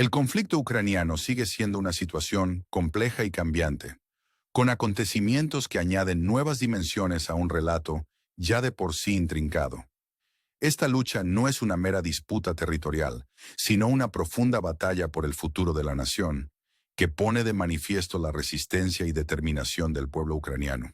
El conflicto ucraniano sigue siendo una situación compleja y cambiante, con acontecimientos que añaden nuevas dimensiones a un relato ya de por sí intrincado. Esta lucha no es una mera disputa territorial, sino una profunda batalla por el futuro de la nación, que pone de manifiesto la resistencia y determinación del pueblo ucraniano.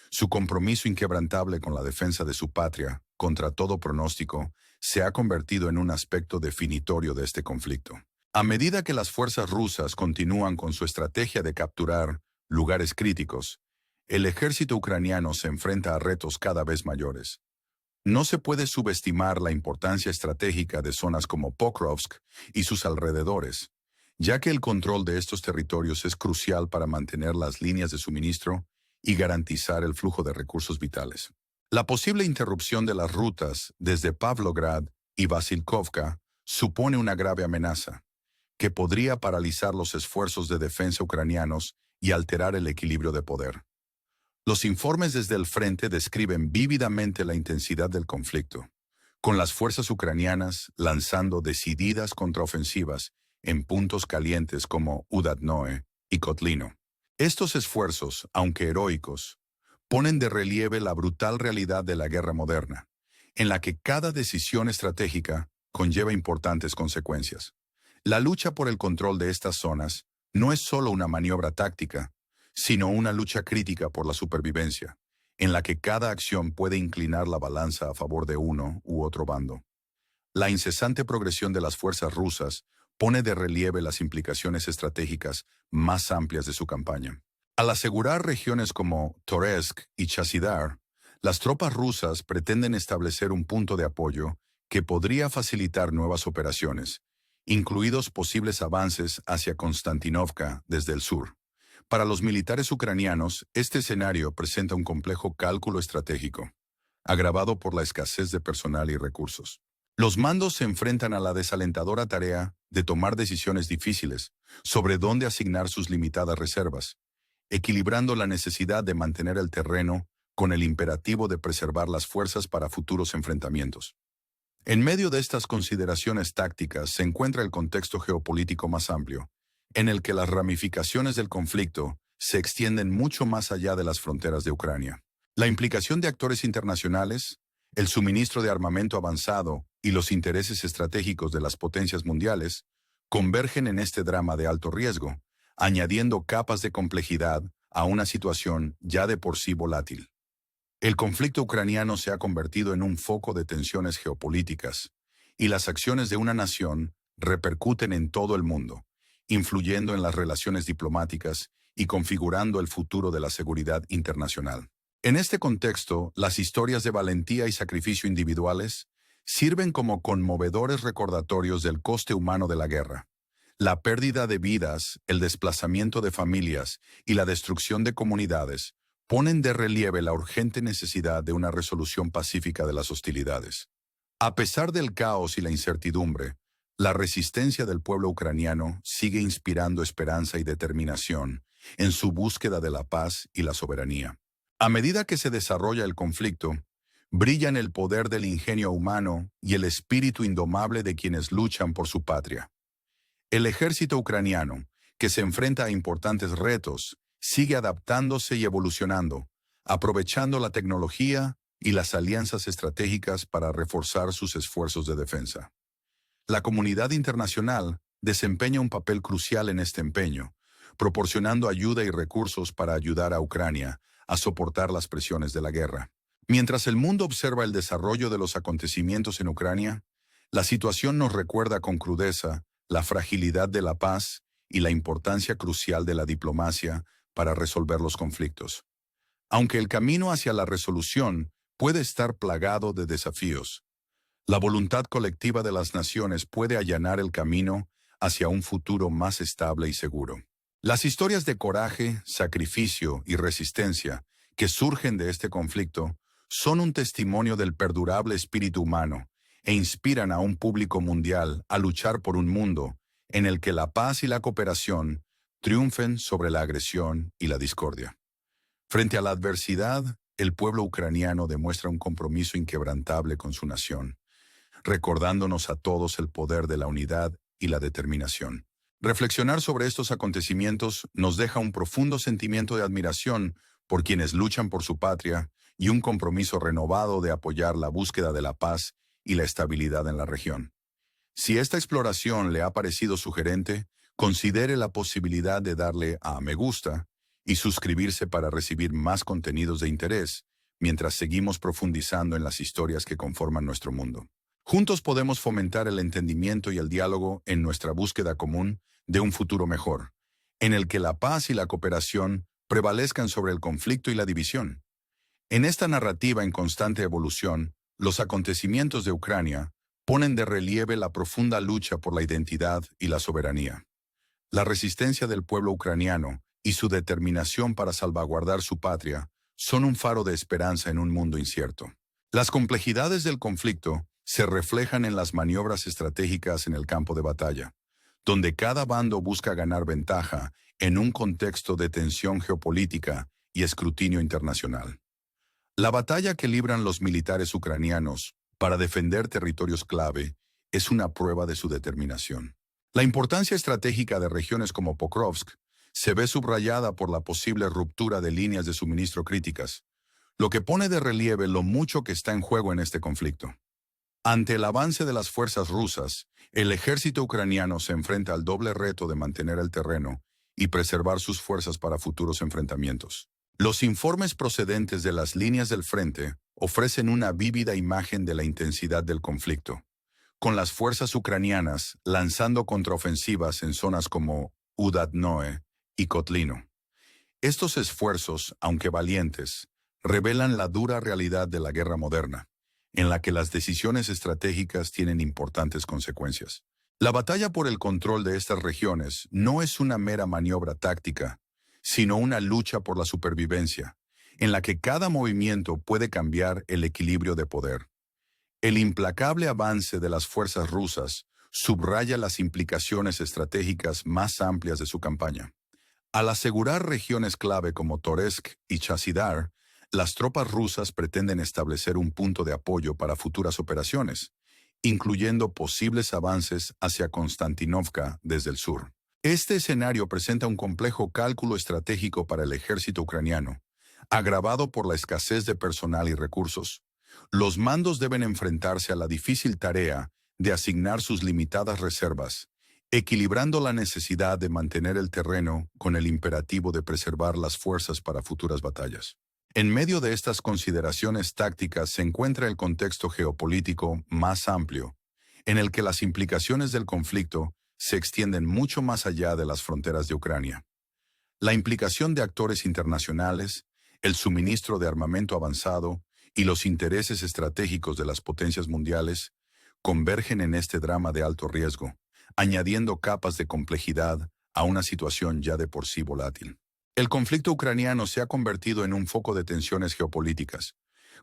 Su compromiso inquebrantable con la defensa de su patria, contra todo pronóstico, se ha convertido en un aspecto definitorio de este conflicto. A medida que las fuerzas rusas continúan con su estrategia de capturar lugares críticos, el ejército ucraniano se enfrenta a retos cada vez mayores. No se puede subestimar la importancia estratégica de zonas como Pokrovsk y sus alrededores, ya que el control de estos territorios es crucial para mantener las líneas de suministro y garantizar el flujo de recursos vitales. La posible interrupción de las rutas desde Pavlograd y Vasilkovka supone una grave amenaza, que podría paralizar los esfuerzos de defensa ucranianos y alterar el equilibrio de poder. Los informes desde el frente describen vívidamente la intensidad del conflicto, con las fuerzas ucranianas lanzando decididas contraofensivas en puntos calientes como Udadnoe y Kotlino. Estos esfuerzos, aunque heroicos, ponen de relieve la brutal realidad de la guerra moderna, en la que cada decisión estratégica conlleva importantes consecuencias. La lucha por el control de estas zonas no es solo una maniobra táctica, sino una lucha crítica por la supervivencia, en la que cada acción puede inclinar la balanza a favor de uno u otro bando. La incesante progresión de las fuerzas rusas pone de relieve las implicaciones estratégicas más amplias de su campaña. Al asegurar regiones como Toretsk y Chasidar, las tropas rusas pretenden establecer un punto de apoyo que podría facilitar nuevas operaciones, incluidos posibles avances hacia Konstantinovka desde el sur. Para los militares ucranianos, este escenario presenta un complejo cálculo estratégico, agravado por la escasez de personal y recursos. Los mandos se enfrentan a la desalentadora tarea de tomar decisiones difíciles sobre dónde asignar sus limitadas reservas, equilibrando la necesidad de mantener el terreno con el imperativo de preservar las fuerzas para futuros enfrentamientos. En medio de estas consideraciones tácticas se encuentra el contexto geopolítico más amplio, en el que las ramificaciones del conflicto se extienden mucho más allá de las fronteras de Ucrania. La implicación de actores internacionales, el suministro de armamento avanzado y los intereses estratégicos de las potencias mundiales convergen en este drama de alto riesgo, añadiendo capas de complejidad a una situación ya de por sí volátil. El conflicto ucraniano se ha convertido en un foco de tensiones geopolíticas, y las acciones de una nación repercuten en todo el mundo, influyendo en las relaciones diplomáticas y configurando el futuro de la seguridad internacional. En este contexto, las historias de valentía y sacrificio individuales sirven como conmovedores recordatorios del coste humano de la guerra. La pérdida de vidas, el desplazamiento de familias y la destrucción de comunidades ponen de relieve la urgente necesidad de una resolución pacífica de las hostilidades. A pesar del caos y la incertidumbre, la resistencia del pueblo ucraniano sigue inspirando esperanza y determinación en su búsqueda de la paz y la soberanía. A medida que se desarrolla el conflicto, brillan el poder del ingenio humano y el espíritu indomable de quienes luchan por su patria. El ejército ucraniano, que se enfrenta a importantes retos, sigue adaptándose y evolucionando, aprovechando la tecnología y las alianzas estratégicas para reforzar sus esfuerzos de defensa. La comunidad internacional desempeña un papel crucial en este empeño, proporcionando ayuda y recursos para ayudar a Ucrania a soportar las presiones de la guerra. Mientras el mundo observa el desarrollo de los acontecimientos en Ucrania, la situación nos recuerda con crudeza la fragilidad de la paz y la importancia crucial de la diplomacia para resolver los conflictos. Aunque el camino hacia la resolución puede estar plagado de desafíos, la voluntad colectiva de las naciones puede allanar el camino hacia un futuro más estable y seguro. Las historias de coraje, sacrificio y resistencia que surgen de este conflicto son un testimonio del perdurable espíritu humano e inspiran a un público mundial a luchar por un mundo en el que la paz y la cooperación triunfen sobre la agresión y la discordia. Frente a la adversidad, el pueblo ucraniano demuestra un compromiso inquebrantable con su nación, recordándonos a todos el poder de la unidad y la determinación. Reflexionar sobre estos acontecimientos nos deja un profundo sentimiento de admiración por quienes luchan por su patria y un compromiso renovado de apoyar la búsqueda de la paz y la estabilidad en la región. Si esta exploración le ha parecido sugerente, considere la posibilidad de darle a me gusta y suscribirse para recibir más contenidos de interés, mientras seguimos profundizando en las historias que conforman nuestro mundo. Juntos podemos fomentar el entendimiento y el diálogo en nuestra búsqueda común de un futuro mejor, en el que la paz y la cooperación prevalezcan sobre el conflicto y la división. En esta narrativa en constante evolución, los acontecimientos de Ucrania ponen de relieve la profunda lucha por la identidad y la soberanía. La resistencia del pueblo ucraniano y su determinación para salvaguardar su patria son un faro de esperanza en un mundo incierto. Las complejidades del conflicto se reflejan en las maniobras estratégicas en el campo de batalla, donde cada bando busca ganar ventaja en un contexto de tensión geopolítica y escrutinio internacional. La batalla que libran los militares ucranianos para defender territorios clave es una prueba de su determinación. La importancia estratégica de regiones como Pokrovsk se ve subrayada por la posible ruptura de líneas de suministro críticas, lo que pone de relieve lo mucho que está en juego en este conflicto. Ante el avance de las fuerzas rusas, el ejército ucraniano se enfrenta al doble reto de mantener el terreno y preservar sus fuerzas para futuros enfrentamientos. Los informes procedentes de las líneas del frente ofrecen una vívida imagen de la intensidad del conflicto, con las fuerzas ucranianas lanzando contraofensivas en zonas como Udadnoe y Kotlino. Estos esfuerzos, aunque valientes, revelan la dura realidad de la guerra moderna, en la que las decisiones estratégicas tienen importantes consecuencias. La batalla por el control de estas regiones no es una mera maniobra táctica, sino una lucha por la supervivencia, en la que cada movimiento puede cambiar el equilibrio de poder. El implacable avance de las fuerzas rusas subraya las implicaciones estratégicas más amplias de su campaña. Al asegurar regiones clave como Toretsk y Chasidar, las tropas rusas pretenden establecer un punto de apoyo para futuras operaciones, incluyendo posibles avances hacia Konstantinovka desde el sur. Este escenario presenta un complejo cálculo estratégico para el ejército ucraniano, agravado por la escasez de personal y recursos. Los mandos deben enfrentarse a la difícil tarea de asignar sus limitadas reservas, equilibrando la necesidad de mantener el terreno con el imperativo de preservar las fuerzas para futuras batallas. En medio de estas consideraciones tácticas se encuentra el contexto geopolítico más amplio, en el que las implicaciones del conflicto se extienden mucho más allá de las fronteras de Ucrania. La implicación de actores internacionales, el suministro de armamento avanzado y los intereses estratégicos de las potencias mundiales convergen en este drama de alto riesgo, añadiendo capas de complejidad a una situación ya de por sí volátil. El conflicto ucraniano se ha convertido en un foco de tensiones geopolíticas,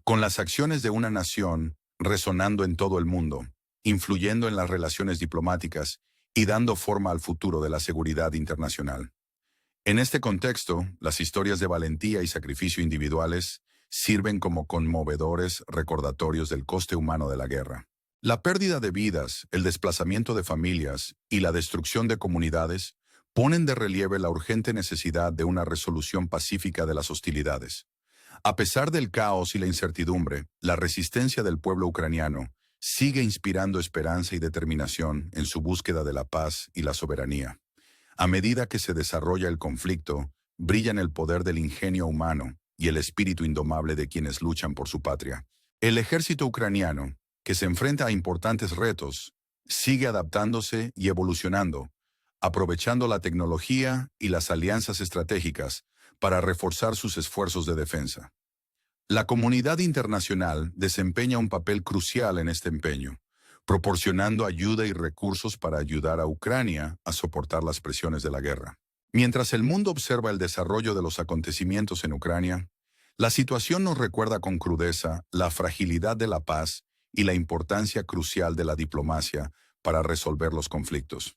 con las acciones de una nación resonando en todo el mundo, influyendo en las relaciones diplomáticas y dando forma al futuro de la seguridad internacional. En este contexto, las historias de valentía y sacrificio individuales sirven como conmovedores recordatorios del coste humano de la guerra. La pérdida de vidas, el desplazamiento de familias y la destrucción de comunidades ponen de relieve la urgente necesidad de una resolución pacífica de las hostilidades. A pesar del caos y la incertidumbre, la resistencia del pueblo ucraniano sigue inspirando esperanza y determinación en su búsqueda de la paz y la soberanía. A medida que se desarrolla el conflicto, brillan el poder del ingenio humano y el espíritu indomable de quienes luchan por su patria. El ejército ucraniano, que se enfrenta a importantes retos, sigue adaptándose y evolucionando, aprovechando la tecnología y las alianzas estratégicas para reforzar sus esfuerzos de defensa. La comunidad internacional desempeña un papel crucial en este empeño, proporcionando ayuda y recursos para ayudar a Ucrania a soportar las presiones de la guerra. Mientras el mundo observa el desarrollo de los acontecimientos en Ucrania, la situación nos recuerda con crudeza la fragilidad de la paz y la importancia crucial de la diplomacia para resolver los conflictos.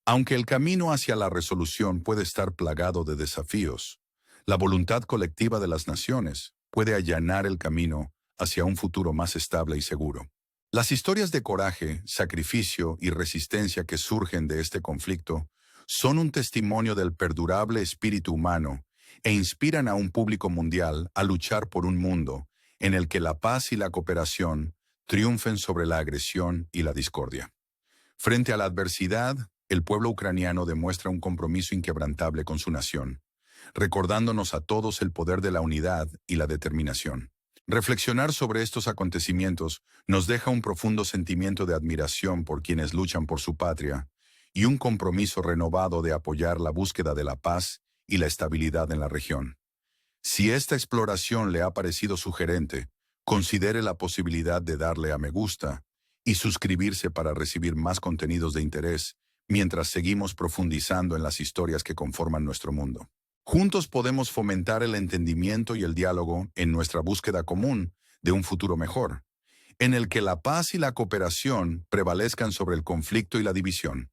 Aunque el camino hacia la resolución puede estar plagado de desafíos, la voluntad colectiva de las naciones puede allanar el camino hacia un futuro más estable y seguro. Las historias de coraje, sacrificio y resistencia que surgen de este conflicto son un testimonio del perdurable espíritu humano e inspiran a un público mundial a luchar por un mundo en el que la paz y la cooperación triunfen sobre la agresión y la discordia. Frente a la adversidad, el pueblo ucraniano demuestra un compromiso inquebrantable con su nación, recordándonos a todos el poder de la unidad y la determinación. Reflexionar sobre estos acontecimientos nos deja un profundo sentimiento de admiración por quienes luchan por su patria y un compromiso renovado de apoyar la búsqueda de la paz y la estabilidad en la región. Si esta exploración le ha parecido sugerente, considere la posibilidad de darle a me gusta y suscribirse para recibir más contenidos de interés mientras seguimos profundizando en las historias que conforman nuestro mundo. Juntos podemos fomentar el entendimiento y el diálogo en nuestra búsqueda común de un futuro mejor, en el que la paz y la cooperación prevalezcan sobre el conflicto y la división.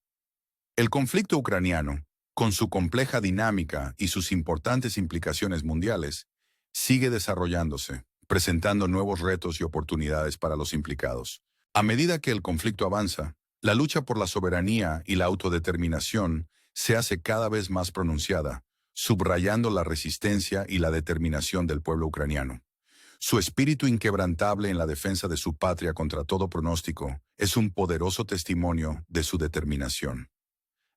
El conflicto ucraniano, con su compleja dinámica y sus importantes implicaciones mundiales, sigue desarrollándose, presentando nuevos retos y oportunidades para los implicados. A medida que el conflicto avanza, la lucha por la soberanía y la autodeterminación se hace cada vez más pronunciada, subrayando la resistencia y la determinación del pueblo ucraniano. Su espíritu inquebrantable en la defensa de su patria contra todo pronóstico es un poderoso testimonio de su determinación.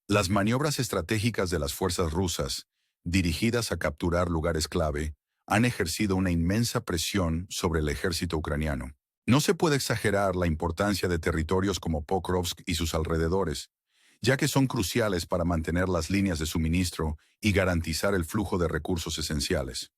Las maniobras estratégicas de las fuerzas rusas, dirigidas a capturar lugares clave, han ejercido una inmensa presión sobre el ejército ucraniano. No se puede exagerar la importancia de territorios como Pokrovsk y sus alrededores, ya que son cruciales para mantener las líneas de suministro y garantizar el flujo de recursos esenciales.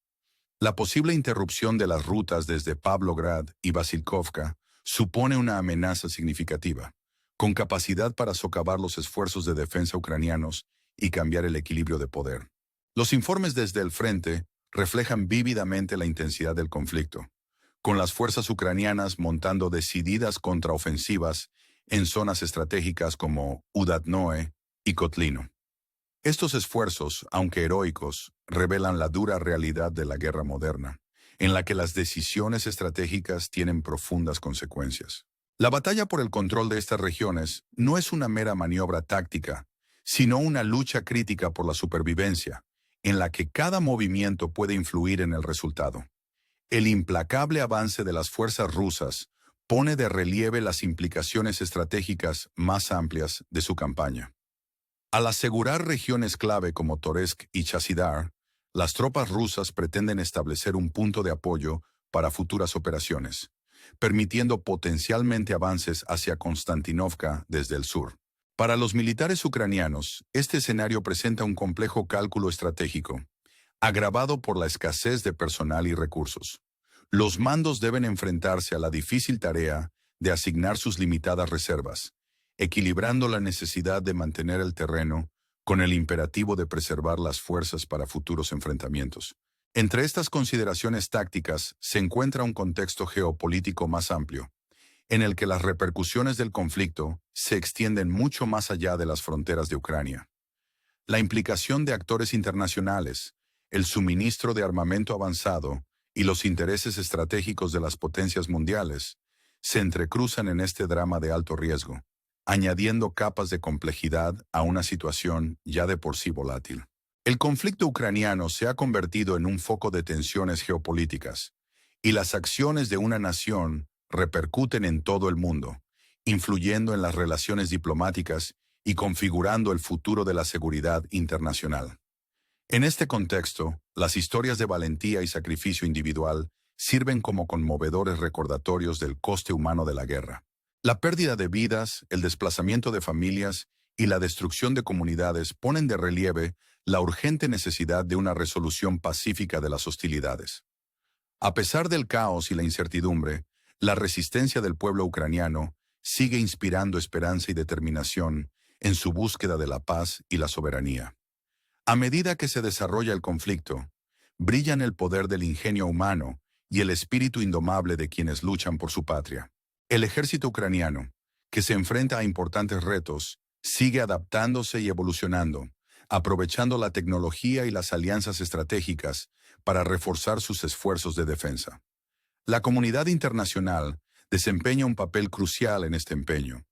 La posible interrupción de las rutas desde Pavlograd y Vasilkovka supone una amenaza significativa, con capacidad para socavar los esfuerzos de defensa ucranianos y cambiar el equilibrio de poder. Los informes desde el frente reflejan vívidamente la intensidad del conflicto, con las fuerzas ucranianas montando decididas contraofensivas en zonas estratégicas como Udatnoe y Kotlino. Estos esfuerzos, aunque heroicos, revelan la dura realidad de la guerra moderna, en la que las decisiones estratégicas tienen profundas consecuencias. La batalla por el control de estas regiones no es una mera maniobra táctica, sino una lucha crítica por la supervivencia, en la que cada movimiento puede influir en el resultado. El implacable avance de las fuerzas rusas pone de relieve las implicaciones estratégicas más amplias de su campaña. Al asegurar regiones clave como Toretsk y Chasiar, las tropas rusas pretenden establecer un punto de apoyo para futuras operaciones, permitiendo potencialmente avances hacia Konstantinovka desde el sur. Para los militares ucranianos, este escenario presenta un complejo cálculo estratégico, agravado por la escasez de personal y recursos. Los mandos deben enfrentarse a la difícil tarea de asignar sus limitadas reservas, equilibrando la necesidad de mantener el terreno con el imperativo de preservar las fuerzas para futuros enfrentamientos. Entre estas consideraciones tácticas se encuentra un contexto geopolítico más amplio, en el que las repercusiones del conflicto se extienden mucho más allá de las fronteras de Ucrania. La implicación de actores internacionales, el suministro de armamento avanzado y los intereses estratégicos de las potencias mundiales se entrecruzan en este drama de alto riesgo, añadiendo capas de complejidad a una situación ya de por sí volátil. El conflicto ucraniano se ha convertido en un foco de tensiones geopolíticas, y las acciones de una nación repercuten en todo el mundo, influyendo en las relaciones diplomáticas y configurando el futuro de la seguridad internacional. En este contexto, las historias de valentía y sacrificio individual sirven como conmovedores recordatorios del coste humano de la guerra. La pérdida de vidas, el desplazamiento de familias y la destrucción de comunidades ponen de relieve la urgente necesidad de una resolución pacífica de las hostilidades. A pesar del caos y la incertidumbre, la resistencia del pueblo ucraniano sigue inspirando esperanza y determinación en su búsqueda de la paz y la soberanía. A medida que se desarrolla el conflicto, brillan el poder del ingenio humano y el espíritu indomable de quienes luchan por su patria. El ejército ucraniano, que se enfrenta a importantes retos, sigue adaptándose y evolucionando, aprovechando la tecnología y las alianzas estratégicas para reforzar sus esfuerzos de defensa. La comunidad internacional desempeña un papel crucial en este empeño,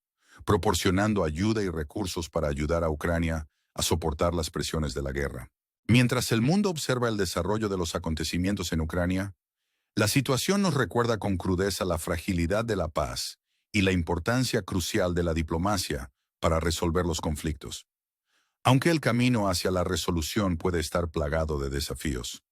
proporcionando ayuda y recursos para ayudar a Ucrania a soportar las presiones de la guerra. Mientras el mundo observa el desarrollo de los acontecimientos en Ucrania, la situación nos recuerda con crudeza la fragilidad de la paz y la importancia crucial de la diplomacia para resolver los conflictos. Aunque el camino hacia la resolución puede estar plagado de desafíos,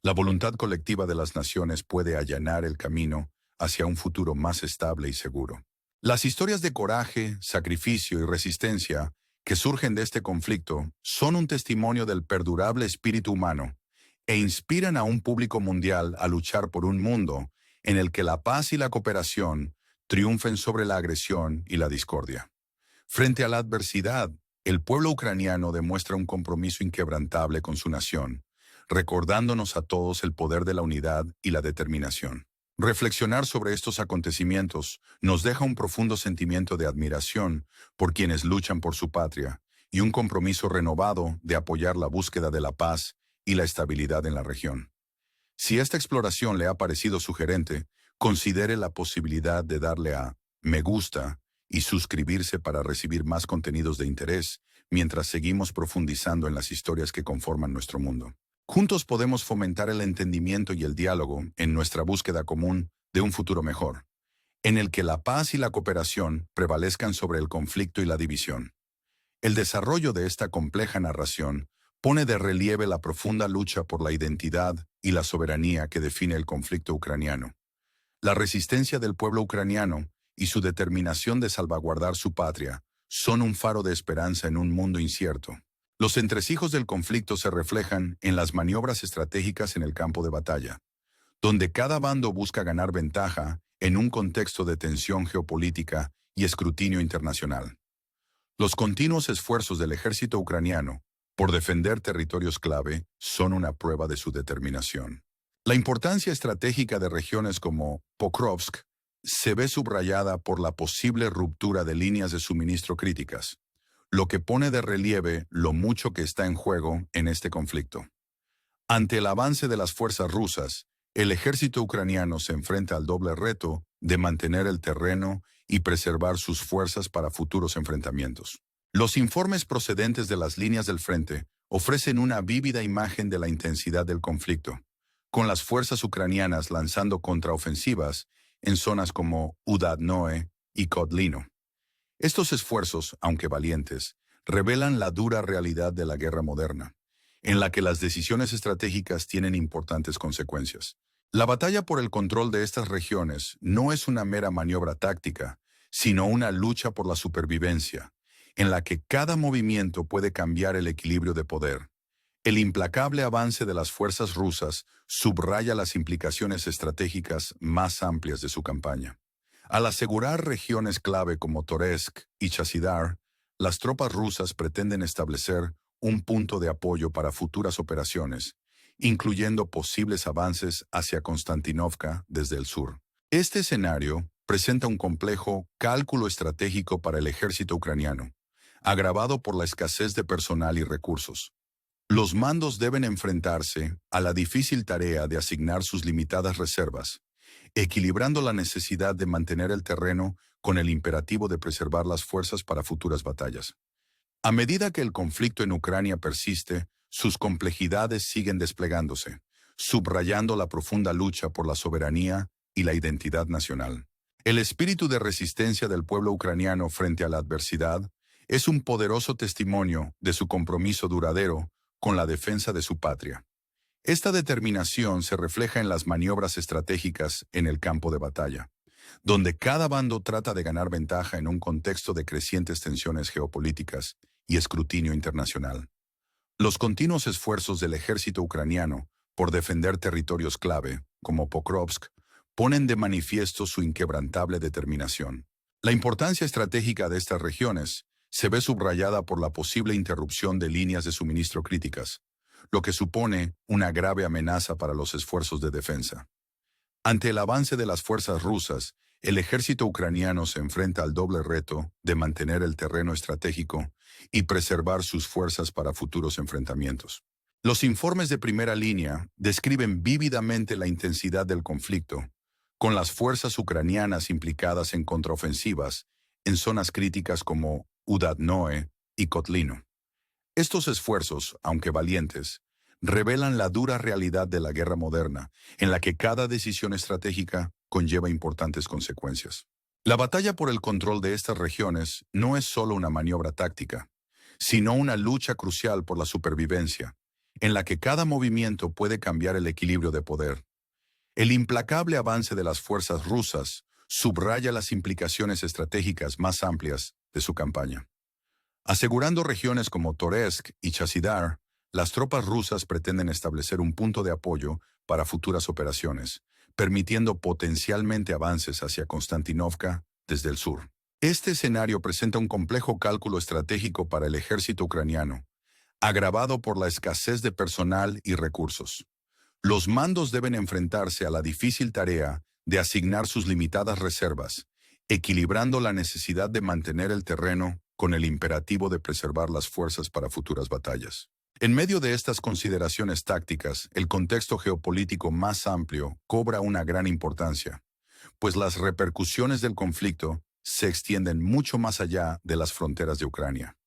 la voluntad colectiva de las naciones puede allanar el camino hacia un futuro más estable y seguro. Las historias de coraje, sacrificio y resistencia que surgen de este conflicto son un testimonio del perdurable espíritu humano e inspiran a un público mundial a luchar por un mundo en el que la paz y la cooperación triunfen sobre la agresión y la discordia. Frente a la adversidad, el pueblo ucraniano demuestra un compromiso inquebrantable con su nación, recordándonos a todos el poder de la unidad y la determinación. Reflexionar sobre estos acontecimientos nos deja un profundo sentimiento de admiración por quienes luchan por su patria y un compromiso renovado de apoyar la búsqueda de la paz y la estabilidad en la región. Si esta exploración le ha parecido sugerente, considere la posibilidad de darle a me gusta y suscribirse para recibir más contenidos de interés mientras seguimos profundizando en las historias que conforman nuestro mundo. Juntos podemos fomentar el entendimiento y el diálogo en nuestra búsqueda común de un futuro mejor, en el que la paz y la cooperación prevalezcan sobre el conflicto y la división. El desarrollo de esta compleja narración pone de relieve la profunda lucha por la identidad y la soberanía que define el conflicto ucraniano. La resistencia del pueblo ucraniano y su determinación de salvaguardar su patria son un faro de esperanza en un mundo incierto. Los entresijos del conflicto se reflejan en las maniobras estratégicas en el campo de batalla, donde cada bando busca ganar ventaja en un contexto de tensión geopolítica y escrutinio internacional. Los continuos esfuerzos del ejército ucraniano por defender territorios clave son una prueba de su determinación. La importancia estratégica de regiones como Pokrovsk se ve subrayada por la posible ruptura de líneas de suministro críticas, lo que pone de relieve lo mucho que está en juego en este conflicto. Ante el avance de las fuerzas rusas, el ejército ucraniano se enfrenta al doble reto de mantener el terreno y preservar sus fuerzas para futuros enfrentamientos. Los informes procedentes de las líneas del frente ofrecen una vívida imagen de la intensidad del conflicto, con las fuerzas ucranianas lanzando contraofensivas en zonas como Udad-Noe y Kotlino. Estos esfuerzos, aunque valientes, revelan la dura realidad de la guerra moderna, en la que las decisiones estratégicas tienen importantes consecuencias. La batalla por el control de estas regiones no es una mera maniobra táctica, sino una lucha por la supervivencia, en la que cada movimiento puede cambiar el equilibrio de poder. El implacable avance de las fuerzas rusas subraya las implicaciones estratégicas más amplias de su campaña. Al asegurar regiones clave como Toretsk y Chasidar, las tropas rusas pretenden establecer un punto de apoyo para futuras operaciones, incluyendo posibles avances hacia Konstantinovka desde el sur. Este escenario presenta un complejo cálculo estratégico para el ejército ucraniano, agravado por la escasez de personal y recursos. Los mandos deben enfrentarse a la difícil tarea de asignar sus limitadas reservas, equilibrando la necesidad de mantener el terreno con el imperativo de preservar las fuerzas para futuras batallas. A medida que el conflicto en Ucrania persiste, sus complejidades siguen desplegándose, subrayando la profunda lucha por la soberanía y la identidad nacional. El espíritu de resistencia del pueblo ucraniano frente a la adversidad es un poderoso testimonio de su compromiso duradero con la defensa de su patria. Esta determinación se refleja en las maniobras estratégicas en el campo de batalla, donde cada bando trata de ganar ventaja en un contexto de crecientes tensiones geopolíticas y escrutinio internacional. Los continuos esfuerzos del ejército ucraniano por defender territorios clave, como Pokrovsk, ponen de manifiesto su inquebrantable determinación. La importancia estratégica de estas regiones se ve subrayada por la posible interrupción de líneas de suministro críticas, lo que supone una grave amenaza para los esfuerzos de defensa. Ante el avance de las fuerzas rusas, el ejército ucraniano se enfrenta al doble reto de mantener el terreno estratégico y preservar sus fuerzas para futuros enfrentamientos. Los informes de primera línea describen vívidamente la intensidad del conflicto, con las fuerzas ucranianas implicadas en contraofensivas en zonas críticas como Udad-Noe y Kotlino. Estos esfuerzos, aunque valientes, revelan la dura realidad de la guerra moderna, en la que cada decisión estratégica conlleva importantes consecuencias. La batalla por el control de estas regiones no es solo una maniobra táctica, sino una lucha crucial por la supervivencia, en la que cada movimiento puede cambiar el equilibrio de poder. El implacable avance de las fuerzas rusas subraya las implicaciones estratégicas más amplias de su campaña. Asegurando regiones como Toretsk y Chasidar, las tropas rusas pretenden establecer un punto de apoyo para futuras operaciones, permitiendo potencialmente avances hacia Konstantinovka desde el sur. Este escenario presenta un complejo cálculo estratégico para el ejército ucraniano, agravado por la escasez de personal y recursos. Los mandos deben enfrentarse a la difícil tarea de asignar sus limitadas reservas, equilibrando la necesidad de mantener el terreno con el imperativo de preservar las fuerzas para futuras batallas. En medio de estas consideraciones tácticas, el contexto geopolítico más amplio cobra una gran importancia, pues las repercusiones del conflicto se extienden mucho más allá de las fronteras de Ucrania.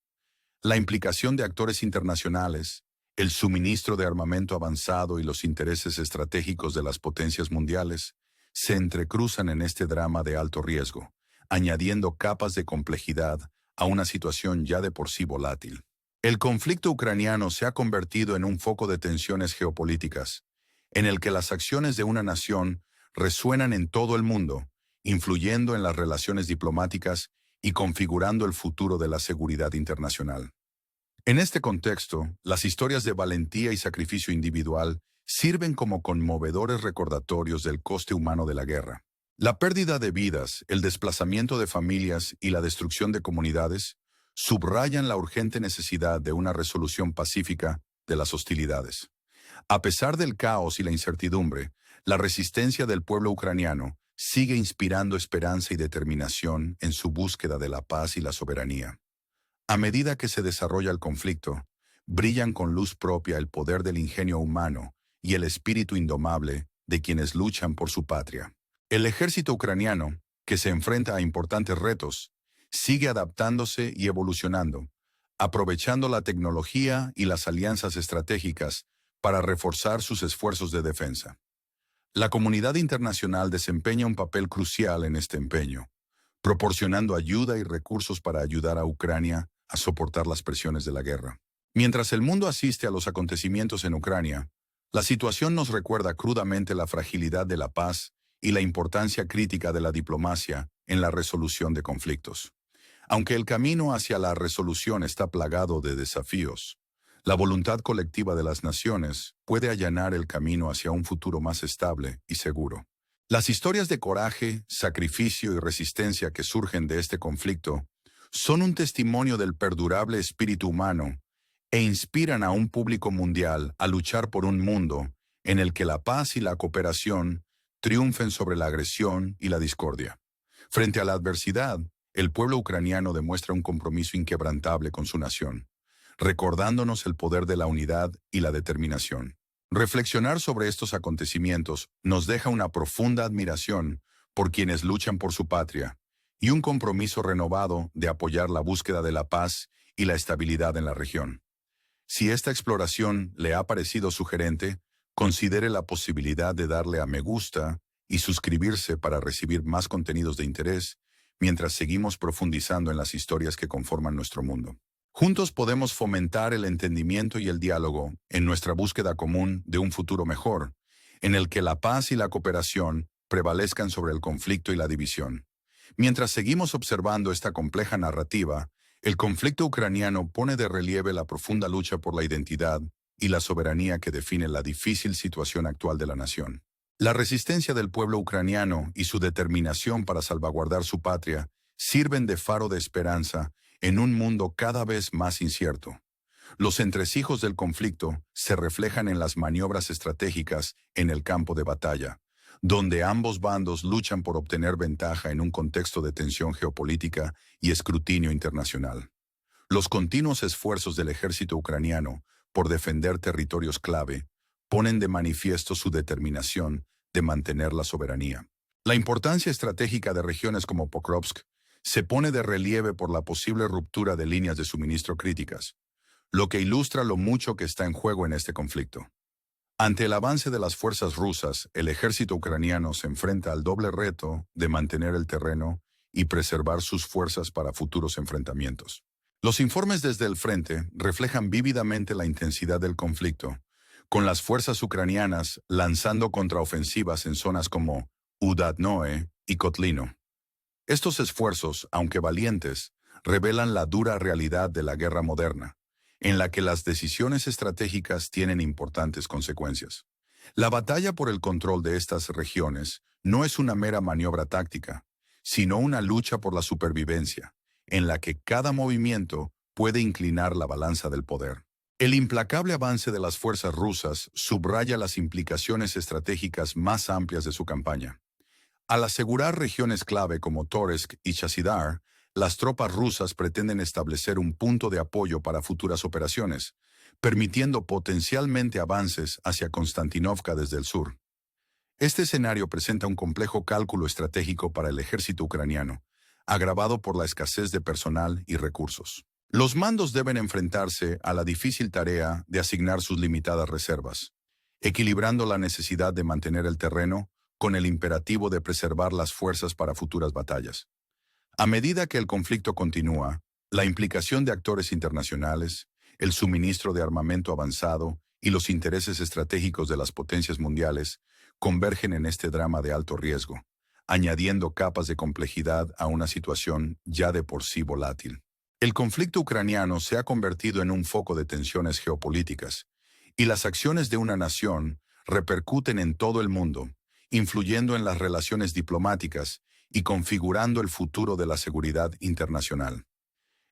La implicación de actores internacionales, el suministro de armamento avanzado y los intereses estratégicos de las potencias mundiales se entrecruzan en este drama de alto riesgo, añadiendo capas de complejidad a una situación ya de por sí volátil. El conflicto ucraniano se ha convertido en un foco de tensiones geopolíticas, en el que las acciones de una nación resuenan en todo el mundo, influyendo en las relaciones diplomáticas y configurando el futuro de la seguridad internacional. En este contexto, las historias de valentía y sacrificio individual sirven como conmovedores recordatorios del coste humano de la guerra. La pérdida de vidas, el desplazamiento de familias y la destrucción de comunidades subrayan la urgente necesidad de una resolución pacífica de las hostilidades. A pesar del caos y la incertidumbre, la resistencia del pueblo ucraniano sigue inspirando esperanza y determinación en su búsqueda de la paz y la soberanía. A medida que se desarrolla el conflicto, brillan con luz propia el poder del ingenio humano y el espíritu indomable de quienes luchan por su patria. El ejército ucraniano, que se enfrenta a importantes retos, sigue adaptándose y evolucionando, aprovechando la tecnología y las alianzas estratégicas para reforzar sus esfuerzos de defensa. La comunidad internacional desempeña un papel crucial en este empeño, proporcionando ayuda y recursos para ayudar a Ucrania a soportar las presiones de la guerra. Mientras el mundo asiste a los acontecimientos en Ucrania, la situación nos recuerda crudamente la fragilidad de la paz y la importancia crítica de la diplomacia en la resolución de conflictos. Aunque el camino hacia la resolución está plagado de desafíos, la voluntad colectiva de las naciones puede allanar el camino hacia un futuro más estable y seguro. Las historias de coraje, sacrificio y resistencia que surgen de este conflicto son un testimonio del perdurable espíritu humano e inspiran a un público mundial a luchar por un mundo en el que la paz y la cooperación triunfen sobre la agresión y la discordia. Frente a la adversidad, el pueblo ucraniano demuestra un compromiso inquebrantable con su nación, recordándonos el poder de la unidad y la determinación. Reflexionar sobre estos acontecimientos nos deja una profunda admiración por quienes luchan por su patria y un compromiso renovado de apoyar la búsqueda de la paz y la estabilidad en la región. Si esta exploración le ha parecido sugerente, considere la posibilidad de darle a me gusta y suscribirse para recibir más contenidos de interés mientras seguimos profundizando en las historias que conforman nuestro mundo. Juntos podemos fomentar el entendimiento y el diálogo en nuestra búsqueda común de un futuro mejor, en el que la paz y la cooperación prevalezcan sobre el conflicto y la división. Mientras seguimos observando esta compleja narrativa, el conflicto ucraniano pone de relieve la profunda lucha por la identidad y la soberanía que define la difícil situación actual de la nación. La resistencia del pueblo ucraniano y su determinación para salvaguardar su patria sirven de faro de esperanza en un mundo cada vez más incierto. Los entresijos del conflicto se reflejan en las maniobras estratégicas en el campo de batalla, donde ambos bandos luchan por obtener ventaja en un contexto de tensión geopolítica y escrutinio internacional. Los continuos esfuerzos del ejército ucraniano por defender territorios clave ponen de manifiesto su determinación de mantener la soberanía. La importancia estratégica de regiones como Pokrovsk se pone de relieve por la posible ruptura de líneas de suministro críticas, lo que ilustra lo mucho que está en juego en este conflicto. Ante el avance de las fuerzas rusas, el ejército ucraniano se enfrenta al doble reto de mantener el terreno y preservar sus fuerzas para futuros enfrentamientos. Los informes desde el frente reflejan vívidamente la intensidad del conflicto, con las fuerzas ucranianas lanzando contraofensivas en zonas como Udadnoe y Kotlino. Estos esfuerzos, aunque valientes, revelan la dura realidad de la guerra moderna, en la que las decisiones estratégicas tienen importantes consecuencias. La batalla por el control de estas regiones no es una mera maniobra táctica, sino una lucha por la supervivencia, en la que cada movimiento puede inclinar la balanza del poder. El implacable avance de las fuerzas rusas subraya las implicaciones estratégicas más amplias de su campaña. Al asegurar regiones clave como Toretsk y Chasidar, las tropas rusas pretenden establecer un punto de apoyo para futuras operaciones, permitiendo potencialmente avances hacia Konstantinovka desde el sur. Este escenario presenta un complejo cálculo estratégico para el ejército ucraniano, agravado por la escasez de personal y recursos. Los mandos deben enfrentarse a la difícil tarea de asignar sus limitadas reservas, equilibrando la necesidad de mantener el terreno con el imperativo de preservar las fuerzas para futuras batallas. A medida que el conflicto continúa, la implicación de actores internacionales, el suministro de armamento avanzado y los intereses estratégicos de las potencias mundiales convergen en este drama de alto riesgo, añadiendo capas de complejidad a una situación ya de por sí volátil. El conflicto ucraniano se ha convertido en un foco de tensiones geopolíticas, y las acciones de una nación repercuten en todo el mundo, influyendo en las relaciones diplomáticas y configurando el futuro de la seguridad internacional.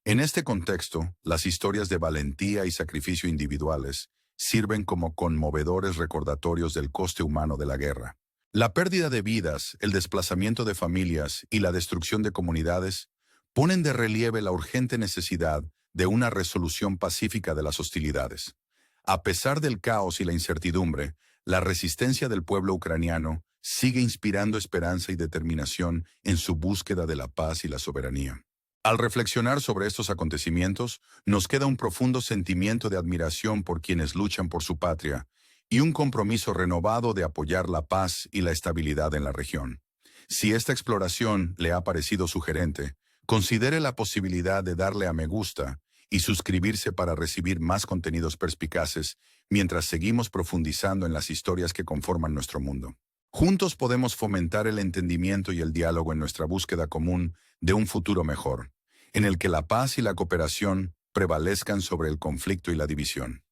En este contexto, las historias de valentía y sacrificio individuales sirven como conmovedores recordatorios del coste humano de la guerra. La pérdida de vidas, el desplazamiento de familias y la destrucción de comunidades ponen de relieve la urgente necesidad de una resolución pacífica de las hostilidades. A pesar del caos y la incertidumbre, la resistencia del pueblo ucraniano sigue inspirando esperanza y determinación en su búsqueda de la paz y la soberanía. Al reflexionar sobre estos acontecimientos, nos queda un profundo sentimiento de admiración por quienes luchan por su patria y un compromiso renovado de apoyar la paz y la estabilidad en la región. Si esta exploración le ha parecido sugerente, considere la posibilidad de darle a me gusta y suscribirse para recibir más contenidos perspicaces mientras seguimos profundizando en las historias que conforman nuestro mundo. Juntos podemos fomentar el entendimiento y el diálogo en nuestra búsqueda común de un futuro mejor, en el que la paz y la cooperación prevalezcan sobre el conflicto y la división.